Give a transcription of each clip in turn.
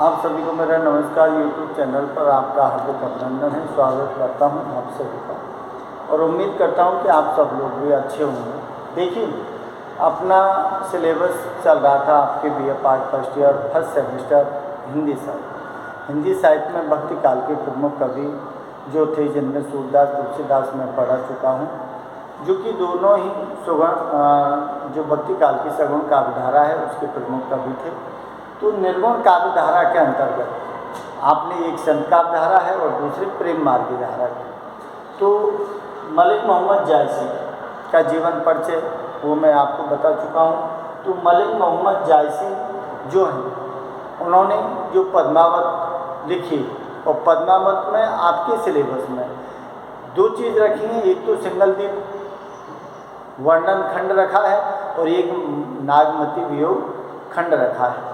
आप सभी को मेरा नमस्कार। YouTube चैनल पर आपका हार्दिक अभिनंदन है। स्वागत करता हूं आप सभी का और उम्मीद करता हूं कि आप सब लोग भी अच्छे होंगे। देखिए, अपना सिलेबस चल रहा था आपके BA part first year first semester Hindi साहित्य में भक्ति काल के प्रमुख कवि जो थे, जिनमें सूरदास तुलसीदास में पढ़ा चुका हूँ, जो कि दोनों ही सुगम जो भक्ति काल की सगुण काव्यधारा है उसके प्रमुख कवि थे। तो निर्गुण काव्यधारा के अंतर्गत आपने एक संत काव्यधारा है और दूसरी प्रेम मार्गी धारा है। तो मलिक मोहम्मद जायसी का जीवन परिचय वो मैं आपको बता चुका हूँ। तो मलिक मोहम्मद जायसी जो हैं, उन्होंने जो पद्मावत लिखी, और पद्मावत में आपके सिलेबस में दो चीज़ रखी हैं, एक तो सिंगलदीप वर्णन खंड रखा है और एक नागमती वियोग खंड रखा है।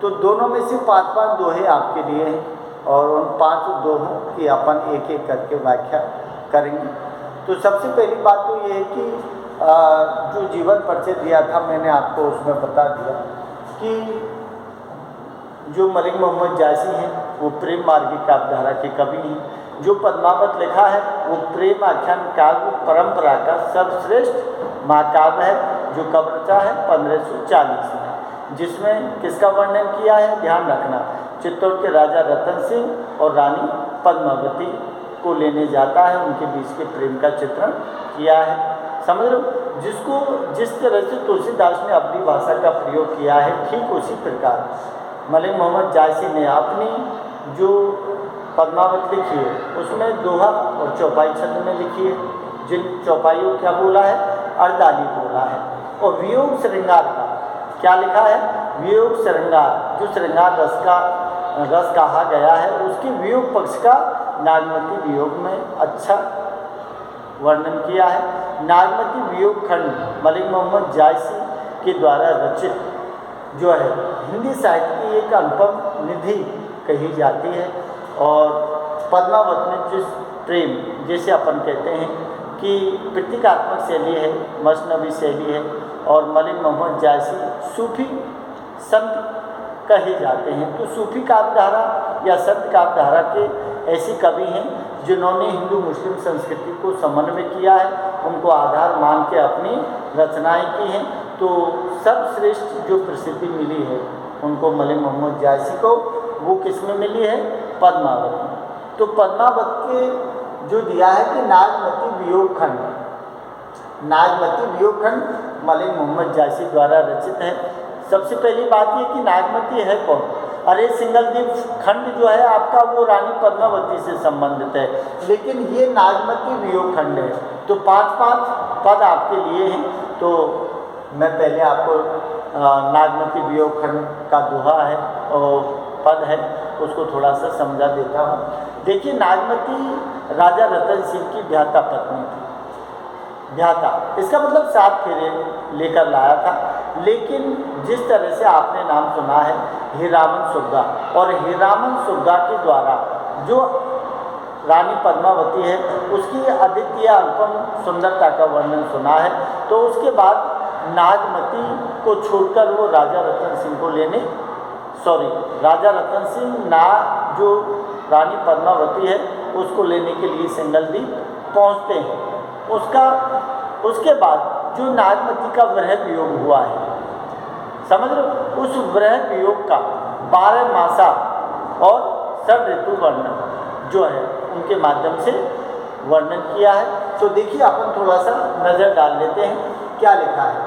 तो दोनों में से 5-5 दोहे आपके लिए हैं और उन 5 दोहों की अपन एक एक करके व्याख्या करेंगे। तो सबसे पहली बात तो ये है कि जो जीवन परिचय दिया था मैंने आपको, उसमें बता दिया कि जो मलिक मोहम्मद जायसी हैं वो प्रेम मार्गी काव्यधारा के कवि हैं। जो पद्मावत लिखा है वो प्रेम आख्यान काव्य परंपरा का सर्वश्रेष्ठ महाकाव्य है, जो कब रचा है 1540 में, जिसमें किसका वर्णन किया है, ध्यान रखना, चित्तौड़ के राजा रतन सिंह और रानी पद्मावती को लेने जाता है, उनके बीच के प्रेम का चित्रण किया है। समझ लो, जिसको जिस तरह से तुलसीदास ने अपनी भाषा का प्रयोग किया है, ठीक उसी प्रकार मलिक मोहम्मद जायसी ने अपनी जो पद्मावत लिखी है उसमें दोहा और चौपाई छंद में लिखी है। जिन चौपाइयों क्या बोला है, अर्धाली बोला है। और वियोग श्रृंगार का क्या लिखा है, वियोग श्रृंगार, जो श्रृंगार रस कहा गया है, उसके वियोग पक्ष का नागमती वियोग में अच्छा वर्णन किया है। नागमती वियोग खंड मलिक मोहम्मद जायसी के द्वारा रचित जो है हिंदी साहित्य की एक अनुपम निधि कही जाती है। और पद्मावत में जिस प्रेम, जैसे अपन कहते हैं कि प्रतीकात्मक शैली है, मसनवी शैली है, और मलिक मोहम्मद जायसी सूफी संत कहे जाते हैं। तो सूफी काव्यधारा या संत काव्यधारा के ऐसे कवि हैं जिन्होंने हिंदू मुस्लिम संस्कृति को समन्वय किया है, उनको आधार मान के अपनी रचनाएं की हैं। तो सर्वश्रेष्ठ जो प्रसिद्धि मिली है उनको मलिक मोहम्मद जायसी को, वो किस में मिली है, पद्मावत में। तो पद्मावत के जो दिया है कि नागमती वियोग खंड, नागमती वियोग खंड मलिक मोहम्मद जायसी द्वारा रचित है। सबसे पहली बात ये कि नागमती है कौन? अरे सिंगलदीप खंड जो है आपका वो रानी पद्मावती से संबंधित है, लेकिन ये नागमती वियोग खंड है। तो 5-5 पद आपके लिए हैं। तो मैं पहले आपको नागमती वियोग खंड का दोहा है और पद है उसको थोड़ा सा समझा देता हूँ। देखिए, नागमती राजा रतन सिंह की ब्याहता पत्नी थी। ब्याहता इसका मतलब 7 फेरे लेकर लाया था। लेकिन जिस तरह से आपने नाम सुना है हीरामन सुग्गा, और हीरामन सुग्गा के द्वारा जो रानी पद्मावती है उसकी अद्वितीय अनुपम सुंदरता का वर्णन सुना है। तो उसके बाद नागमती को छोड़कर वो राजा रतन सिंह जो रानी पद्मावती है उसको लेने के लिए सिंगलदीप पहुंचते हैं। उसके बाद जो नागमती का विरह वियोग हुआ है, समझ लो, उस विरह वियोग का 12 मासा और षड ऋतु वर्णन जो है उनके माध्यम से वर्णन किया है। तो देखिए, अपन थोड़ा सा नज़र डाल लेते हैं क्या लिखा है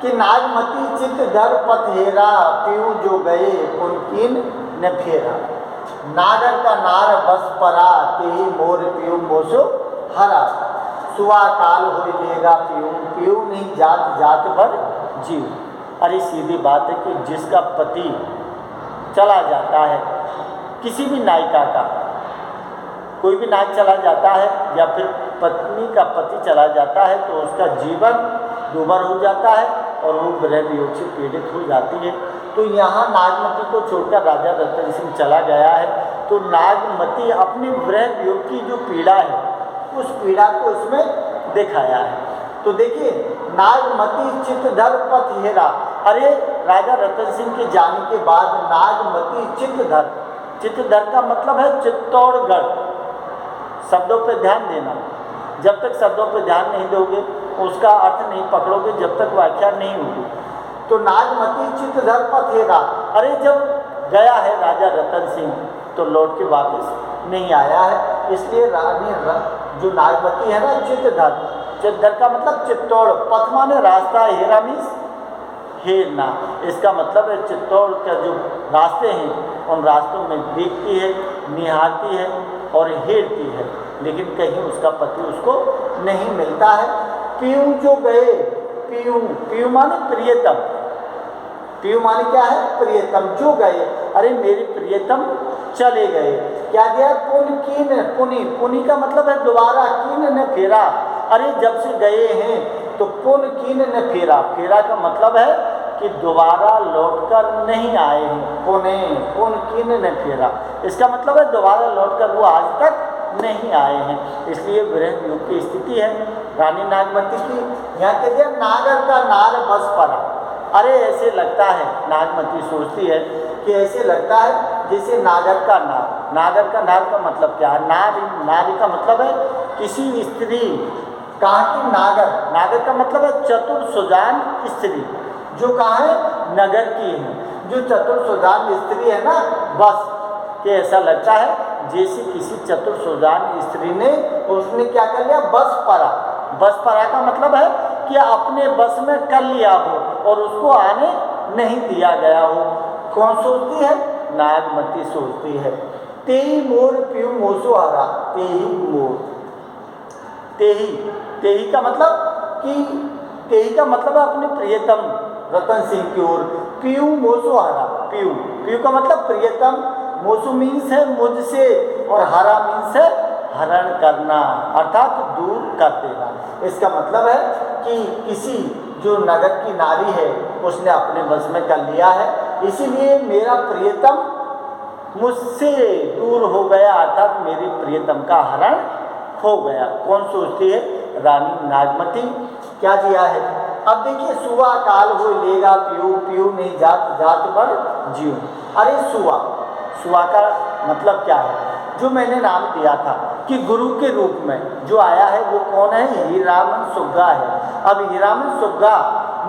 कि नागमती चित दर पथ हेरा, पीऊ जो गए पुनकीन न फेरा, नागर का नार बस परा, तेही मोर पीऊ मोसो हरा, सुआ काल हो लेगा पीऊ नहीं जात जात भर जीव। अरे सीधी बात है कि जिसका पति चला जाता है, किसी भी नायिका का, कोई भी नायक चला जाता है या फिर पत्नी का पति चला जाता है, तो उसका जीवन दूभर हो जाता है और वो विरह वियोग से पीड़ित हो जाती है। तो यहाँ नागमती को छोड़कर राजा रतन सिंह चला गया है। तो नागमती अपनी विरह वियोग की जो पीड़ा है उस पीड़ा को इसमें दिखाया है। तो देखिए, नागमती चित धर पथ हेरा, अरे राजा रतन सिंह के जाने के बाद नागमती चित्तधर, चित्तधर का मतलब है चित्तौड़गढ़। शब्दों पर ध्यान देना, जब तक शब्दों पर ध्यान नहीं दोगे उसका अर्थ नहीं पकड़ोगे, जब तक व्याख्या नहीं होगी। तो नागमती चित्तधर पथेरा, अरे जब गया है राजा रतन सिंह तो लौट के वापस नहीं आया है, इसलिए रानी जो नागमती है ना चित्तधर, चित्तधर का मतलब चित्तौड़, पथ माने रास्ता, हेरा मीन्स हेरना, इसका मतलब है चित्तौड़ के जो रास्ते हैं उन रास्तों में देखती है, निहारती है और हेरती है, लेकिन कहीं उसका पति उसको नहीं मिलता है। पीयू जो गए, पीयू, पीयू माने प्रियतम, पीयू माने क्या है, प्रियतम, जो गए, अरे मेरे प्रियतम चले गए। क्या दिया, पुन कीन, पुनी, पुनी का मतलब है दोबारा, कीन ने फेरा, अरे जब से गए हैं तो पुन कीन ने फेरा, फेरा का मतलब है कि दोबारा लौटकर नहीं आए हैं, पुने, पुन कीन ने फेरा, इसका मतलब है दोबारा लौटकर वो आज तक नहीं आए हैं, इसलिए विरह युग की स्थिति है रानी नागमती की। यहाँ कह दिया नागर का नार बस पड़ा, अरे ऐसे लगता है, नागमती सोचती है कि ऐसे लगता है जैसे नागर का नार, नागर का नार का मतलब क्या है, नारी, नारी का मतलब है किसी स्त्री, कहाँ की, नागर, नागर का मतलब है चतुर सुजान स्त्री, जो कहाँ है, नगर की है, जो चतुर सुजान स्त्री है ना, बस कि ऐसा लगता है जैसे किसी चतुर सुजान स्त्री ने, उसने क्या कर लिया, बस परा, बस परा का मतलब है कि अपने बस में कर लिया हो और उसको आने नहीं दिया गया हो। कौन सोचती है, नागमती सोचती है। तेही मोर पीयू मोसो हरा, तेही मोर, तेही, तेही का मतलब कि, तेही का मतलब है अपने प्रियतम रतन सिंह की ओर, पीयू मोसो हरा, पीयू, पीयू का मतलब प्रियतम, मोसो मीन्स है मुझसे और हरा मीन्स है हरण करना, अर्थात दूर कर देना। इसका मतलब है कि किसी जो नगर की नारी है उसने अपने बस में कर लिया है, इसीलिए मेरा प्रियतम मुझसे दूर हो गया, अर्थात मेरी प्रियतम का हरण हो गया। कौन सोचती है, रानी नागमती। क्या दिया है, अब देखिए, सुआ काल हो लेगा पीयू, पीयू नहीं जात, जात पर जीव। अरे सुआ, सुआ का मतलब क्या है, जो मैंने नाम दिया था कि गुरु के रूप में जो आया है वो कौन है, हीरामन सुग्गा है। अब हीरामन सुग्गा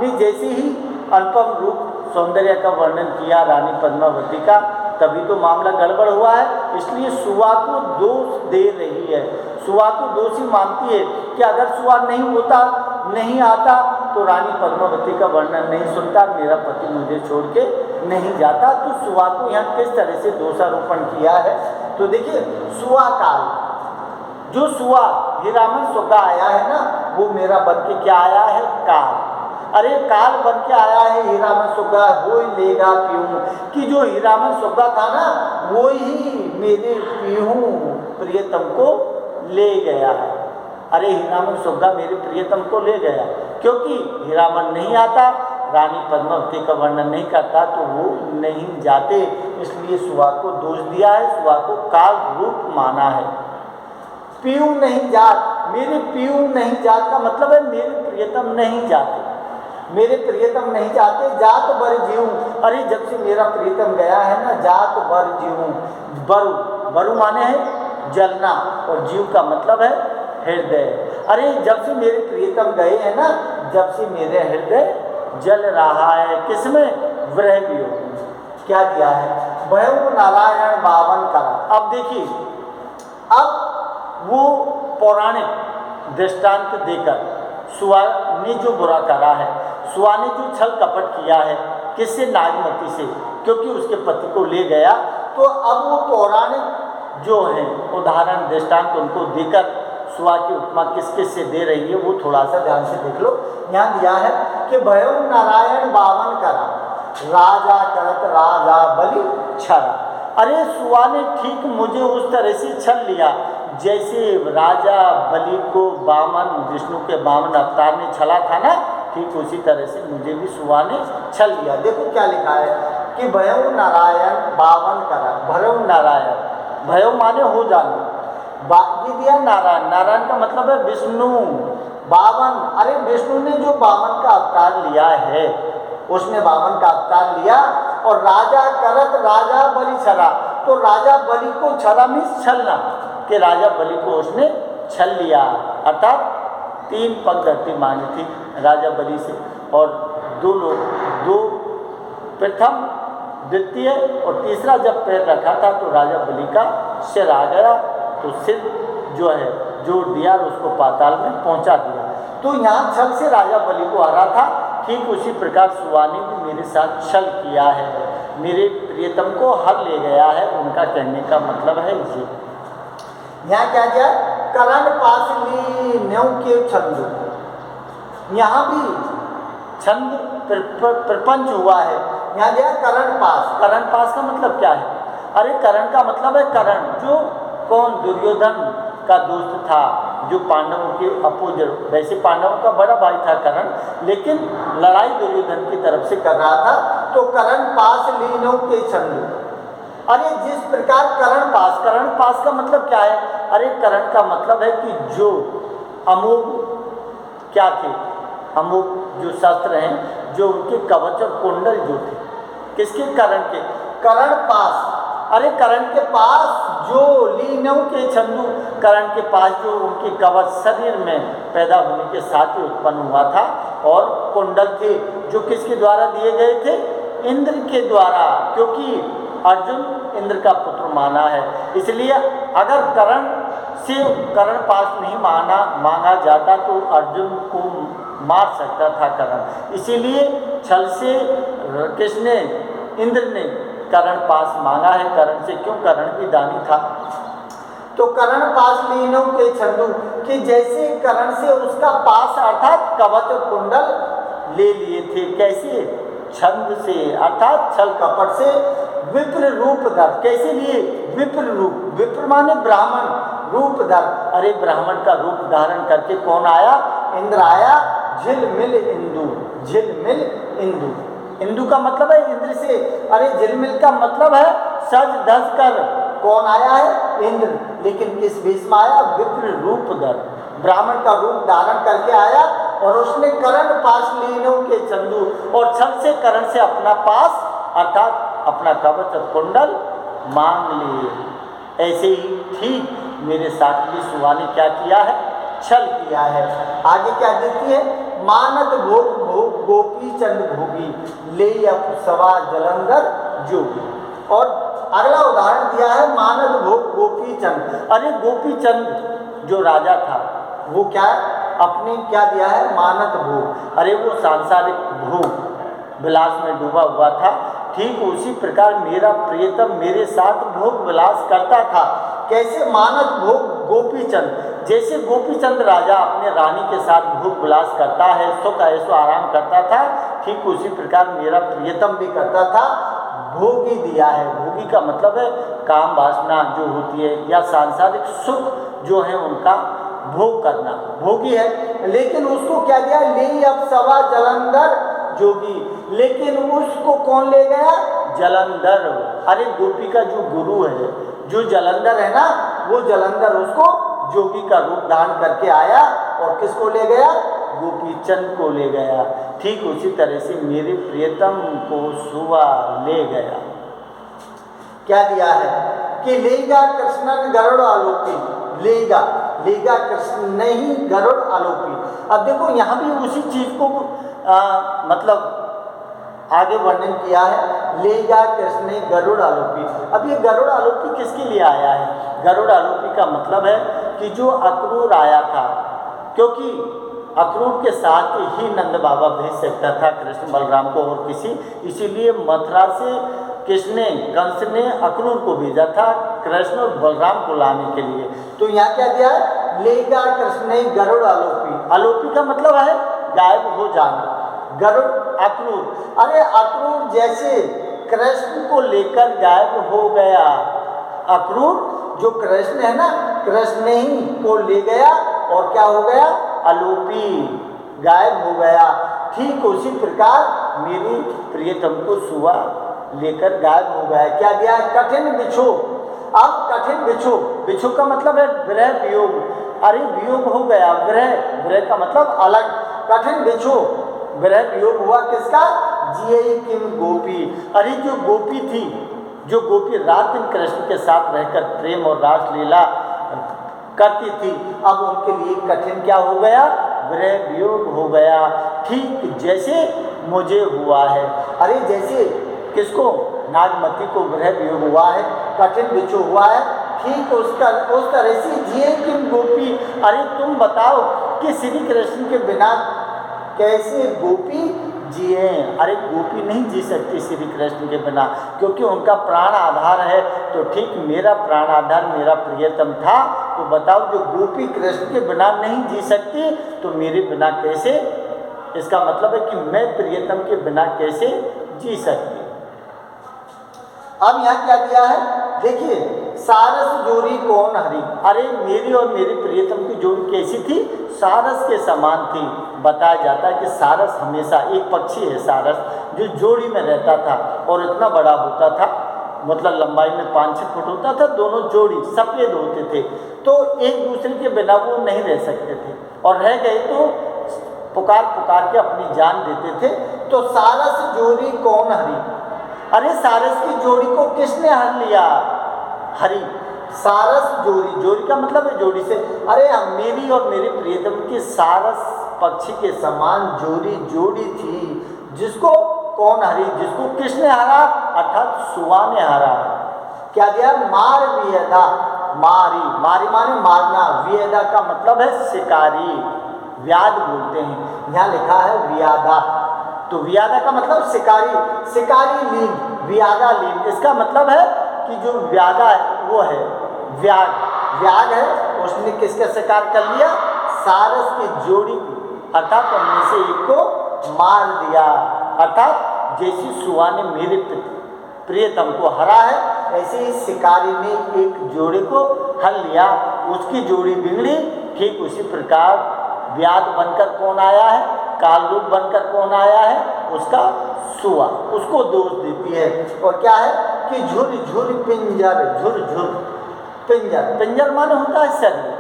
ने जैसे ही अनुपम रूप सौंदर्य का वर्णन किया रानी पद्मावती का, तभी तो मामला गड़बड़ हुआ है, इसलिए सुआ को दोष दे रही है, सुआ को दोषी मानती है कि अगर सुआ नहीं होता, नहीं आता तो रानी पद्मावती का वर्णन नहीं सुनता, मेरा पति मुझे छोड़ के नहीं जाता। तो सुआ को यहाँ किस तरह से दोषारोपण किया है, तो देखिए, सुआ काल, जो सुआ हीरामन सुग्गा आया है ना, वो मेरा बन के क्या आया है, काल, अरे काल बन के आया है हीरामन सुग्गा, हो लेगा पीहू, कि जो हीरामन सुग्गा था ना वो ही मेरे पीहू प्रियतम को ले गया है। अरे हीरामन सुग्गा मेरे प्रियतम को ले गया, क्योंकि हीरामन नहीं आता, रानी पद्मावती का वर्णन नहीं करता तो वो नहीं जाते, इसलिए सुआ को दोष दिया है, सुआ को काल रूप माना है। पीयू नहीं जात, मेरे पीयू नहीं जात का मतलब है मेरे प्रियतम नहीं जाते, मेरे प्रियतम नहीं जाते, जात बर जीऊँ, अरे जब से मेरा प्रियतम गया है ना, जात बर जीऊँ, बरु, बरु माने है जलना और जीव का मतलब है हृदय, अरे जब से मेरे प्रियतम गए हैं ना, जब से मेरे हृदय जल रहा है, किसमें, विरह वियोग। क्या दिया है, भयउ नारायण बावन करा। अब देखिए, अब वो पौराणिक दृष्टांत देकर सुआ ने जो बुरा करा है, सुआ ने जो छल कपट किया है, किससे, नागमती से, क्योंकि उसके पति को ले गया, तो अब वो पौराणिक जो है उदाहरण दृष्टांत उनको देकर सुआ की उपमा किस किस से दे रही है वो थोड़ा सा ध्यान से देख लो। यहाँ दिया है कि भयउ नारायण बावन करा, राजा करत राजा बलि छरा। अरे सुआ ने ठीक मुझे उस तरह से छल लिया जैसे राजा बलि को वामन, विष्णु के वामन अवतार ने छला था ना, ठीक उसी तरह से मुझे भी सुआ ने छल लिया। देखो क्या लिखा है कि भयउ नारायण बावन करा, भयउ नारायण, भयउ माने हो जाना, बाकी दिया नारायण, नारायण का मतलब है विष्णु, बावन, अरे विष्णु ने जो वामन का अवतार लिया है उसने वामन का अवतार लिया और राजा करत राजा बलि छला। तो राजा बलि को छला मीन्स छलना, कि राजा बलि को उसने छल लिया, अर्थात 3 पग धरती मांगी थी राजा बलि से, और 2 लोग, 2 प्रथम द्वितीय और तीसरा जब पैर रखा था तो राजा बलि का सिर आ गया, तो सिर जो है जोड़ दिया और उसको पाताल में पहुंचा दिया। तो यहाँ छल से राजा बलि को हरा था। ठीक उसी प्रकार सुवानी भी मेरे साथ छल किया है, मेरे प्रियतम को हर ले गया है, उनका कहने का मतलब है ये। यहाँ क्या किया, करण पास ली न्यू के छंद, यहाँ भी छंद प्रपंच हुआ है। यहाँ दिया करण पास। करण पास का मतलब क्या है? अरे करण का मतलब है करण, जो कौन, दुर्योधन का दोस्त था, जो पांडवों के अपोजिट, वैसे पांडवों का बड़ा भाई था करण, लेकिन लड़ाई दुर्योधन की तरफ से कर रहा था। तो करण पास लीनो के छंद, अरे जिस प्रकार करण पास का मतलब क्या है? अरे करण का मतलब है कि जो अमोघ क्या थे, अमोघ जो शस्त्र हैं, जो उनके कवच और कुंडल जो थे, किसके? करण के। करण पास, अरे करण के पास जो लीनों के छंदू, करण के पास जो उनके कवच शरीर में पैदा होने के साथ ही उत्पन्न हुआ था, और कुंडल थे जो किसके द्वारा दिए गए थे? इंद्र के द्वारा, क्योंकि अर्जुन इंद्र का पुत्र माना है, इसलिए अगर करण से करण पास नहीं मांगा जाता तो अर्जुन को मार सकता था करण, इसीलिए छल से किसने? इंद्र ने करण पास मांगा है करण से, क्यों? करण भी दानी था। तो करण पास लीनों के छंदू, कि जैसे करण से उसका पास अर्थात कवच और कुंडल ले लिए थे, कैसे? छंद से, अर्थात छल कपट से विप्र रूप धर। कैसे लिए? विप्र रूप, विप्र माने ब्राह्मण, रूप धर, अरे ब्राह्मण का रूप धारण करके कौन आया? इंद्र आया। झिलमिल इंदु, झिलमिल इंदु, इंदु का मतलब है इंद्र से, अरे झिलमिल का मतलब है सज धज कर। कौन आया है? इंद्र, लेकिन किस वेश में आया? विप्र रूप धर, ब्राह्मण का रूप धारण करके आया, और उसने करण पास लीनों के चंदू, और छल से करण से अपना पास अर्थात अपना कवच और कुंडल मांग लिए। ऐसे ही ठीक मेरे साथ भी सुवा ने क्या किया है? छल किया है। आगे क्या देती है? मानत भोग भोग गोपी चंद भोगी, ले सवा जलंधर जोगी। और अगला उदाहरण दिया है मानत भोग गोपी चंद। अरे गोपी चंद जो राजा था वो क्या अपने क्या दिया है? मानत भोग, अरे वो सांसारिक भोग विलास में डूबा हुआ था। ठीक उसी प्रकार मेरा प्रियतम मेरे साथ भोग विलास करता था। कैसे? मानत भोग गोपीचंद, जैसे गोपीचंद राजा अपने रानी के साथ भोग विलास करता है, सुख ऐसो आराम करता था, ठीक उसी प्रकार मेरा प्रियतम भी करता था। भोगी दिया है, भोगी का मतलब है काम वासना जो होती है या सांसारिक सुख जो है उनका भोग करना, भोगी है। लेकिन उसको क्या दिया? ले अब सवा जलंधर जोगी, लेकिन उसको कौन ले गया? जलंधर। अरे गोपी का जो गुरु है, जो जलंधर है ना, वो जलंधर उसको जोगी का रूप धारण करके आया, और किसको ले गया? गोपीचंद को ले गया। ठीक उसी तरह से मेरे प्रियतम को सुवा ले गया। क्या दिया है? कि लेगा कृष्णन गरुड़ आलोकी, लेगा कृष्ण नहीं गरुड़ आलोकी। अब देखो यहाँ भी उसी चीज को मतलब आगे वर्णन किया है, लेगा कृष्ण गरुड़ आलोकी। अब ये गरुड़ आलोकी किसके लिए आया है? गरुड़ आलोकी का मतलब है कि जो अक्रूर आया था, क्योंकि अक्रूर के साथ ही नंद बाबा भेज सकता था कृष्ण बलराम को और किसी, इसीलिए मथुरा से किसने? कंस ने अक्रूर को भेजा था कृष्ण और बलराम को लाने के लिए। तो यहाँ क्या दिया है? लेगा कृष्ण गरुड़ आलोकी। आलोकी का मतलब है गायब हो जाना। गरुड़ अक्रूर, अरे अक्रूर जैसे कृष्ण को लेकर गायब हो गया, अक्रूर जो कृष्ण है ना, कृष्ण ही को ले गया और क्या हो गया? आलोपी, गायब हो गया। ठीक उसी प्रकार मेरी प्रियतम को सुवा लेकर गायब हो गया। क्या दिया? कठिन बिछो। अब कठिन बिछो, बिछो का मतलब है विरह वियोग। अरे वियोग हो गया, विरह का मतलब अलग। कठिन बिछो, विरह वियोग हुआ किसका? जिये किम गोपी। अरे जो गोपी थी, जो गोपी रात दिन कृष्ण के साथ रहकर प्रेम और रासलीला करती थी, अब उनके लिए कठिन क्या हो गया, विरह वियोग हो गया, ठीक जैसे मुझे हुआ है। अरे जैसे किसको, नागमती को विरह वियोग हुआ है, कठिन बिछो हुआ है, ठीक उस तरह से जिए किम गोपी। अरे तुम बताओ कि श्री कृष्ण के बिना कैसे गोपी जिए। अरे गोपी नहीं जी सकती श्री कृष्ण के बिना, क्योंकि उनका प्राण आधार है। तो ठीक मेरा प्राण आधार मेरा प्रियतम था, तो बताओ जो गोपी कृष्ण के बिना नहीं जी सकती तो मेरे बिना कैसे, इसका मतलब है कि मैं प्रियतम के बिना कैसे जी सकती। अब यहाँ क्या दिया है, देखिए, सारस जोड़ी कौन हरी। अरे मेरी और मेरे प्रियतम की जोड़ी कैसी थी, सारस के समान थी। बताया जाता है कि सारस हमेशा, एक पक्षी है सारस, जो जोड़ी में रहता था और इतना बड़ा होता था, मतलब लंबाई में 5-6 फुट होता था, दोनों जोड़ी सफ़ेद होते थे, तो एक दूसरे के बिना वो नहीं रह सकते थे, और रह गए तो पुकार पुकार के अपनी जान देते थे। तो सारस जोड़ी कौन हरी। अरे सारस की जोड़ी को किसने हर लिया, हरी। सारस जोड़ी, जोड़ी का मतलब है जोड़ी से। अरे मेरी और मेरे प्रियतम की सारस पक्षी के समान जोड़ी थी, जिसको कौन हरी, जिसको किसने हरा, अर्थात सुआ ने हरा। क्या दिया, मार वियदा, मारी, मारी माने मारना, वियदा का मतलब है शिकारी, व्याध बोलते हैं, यहाँ लिखा है वियादा। तो वियादा का मतलब शिकारी, शिकारी लीन, वियादा लीन, इसका मतलब है कि जो व्यादा है वो है व्याग, व्याग है, उसने किसका शिकार कर लिया, सारस की जोड़ी को, अर्थात उनमें से एक को मार दिया। अर्थात जैसी सुआ ने मेरे प्रियतम को हरा है, ऐसे ही शिकारी ने एक जोड़ी को हर लिया, उसकी जोड़ी बिगड़ी। ठीक उसी प्रकार व्याध बनकर कौन आया है, काल रूप बनकर कौन आया है, उसका सुआ, उसको दोष देती है। और क्या है कि झुर झुर पिंजर, झुर झुर पिंजर, पिंजर माने होता है शरीर।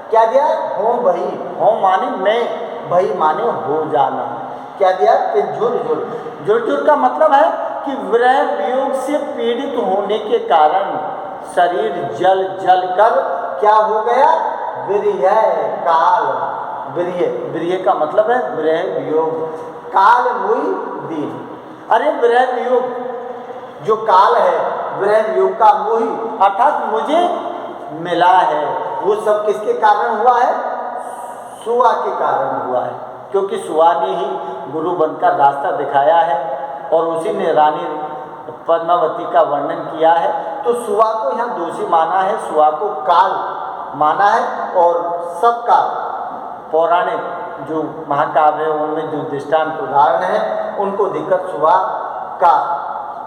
क्या दिया, होम भई, होम माने मैं, भई माने हो जाना। क्या दिया कि झुर झुर, झुर झुर का मतलब है कि विरह वियोग से पीड़ित होने के कारण शरीर जल जल कर क्या हो गया, विरह काल, विरह का मतलब है विरह वियोग, काल मुई दीन। अरे विरह वियोग जो काल है, विरह वियोग का मोही, अर्थात मुझे मिला है, वो सब किसके कारण हुआ है, सुआ के कारण हुआ है, क्योंकि सुआ ने ही गुरु बनकर रास्ता दिखाया है और उसी ने रानी पद्मावती का वर्णन किया है। तो सुआ को यहाँ दोषी माना है, सुआ को काल माना है, और सबका पौराणिक जो महाकाव्य है उनमें जो दृष्टांत उदाहरण है उनको देकर सुआ का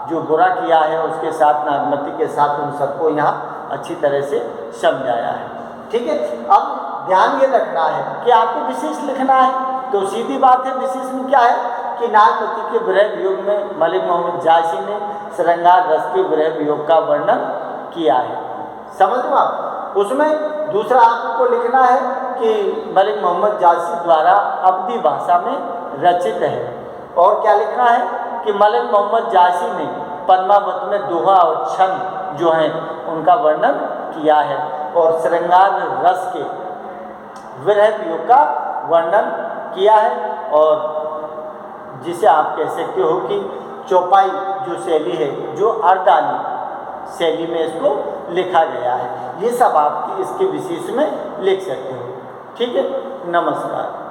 जो बुरा किया है उसके साथ, नागमती के साथ, उन सबको यहाँ अच्छी तरह से समझाया है। ठीक है, अब ध्यान ये रखना है कि आपको विशेष लिखना है, तो सीधी बात है, विशेष में क्या है कि नागमती के विरह वियोग में मलिक मोहम्मद जायसी ने श्रृंगार रस के विरह वियोग का वर्णन किया है। समझ लो आप, उसमें दूसरा आपको लिखना है कि मलिक मोहम्मद जायसी द्वारा अवधी भाषा में रचित है। और क्या लिखना है कि मलिक मोहम्मद जायसी ने पद्मावत में दोहा और छंद जो हैं उनका वर्णन किया है, और श्रृंगार रस के विरह वियोग का वर्णन किया है, और जिसे आप कह सकते हो कि चौपाई जो शैली है, जो अर्धानी शैली में इसको लिखा गया है। ये सब आप इसके विशेष में लिख सकते हो। ठीक है, नमस्कार।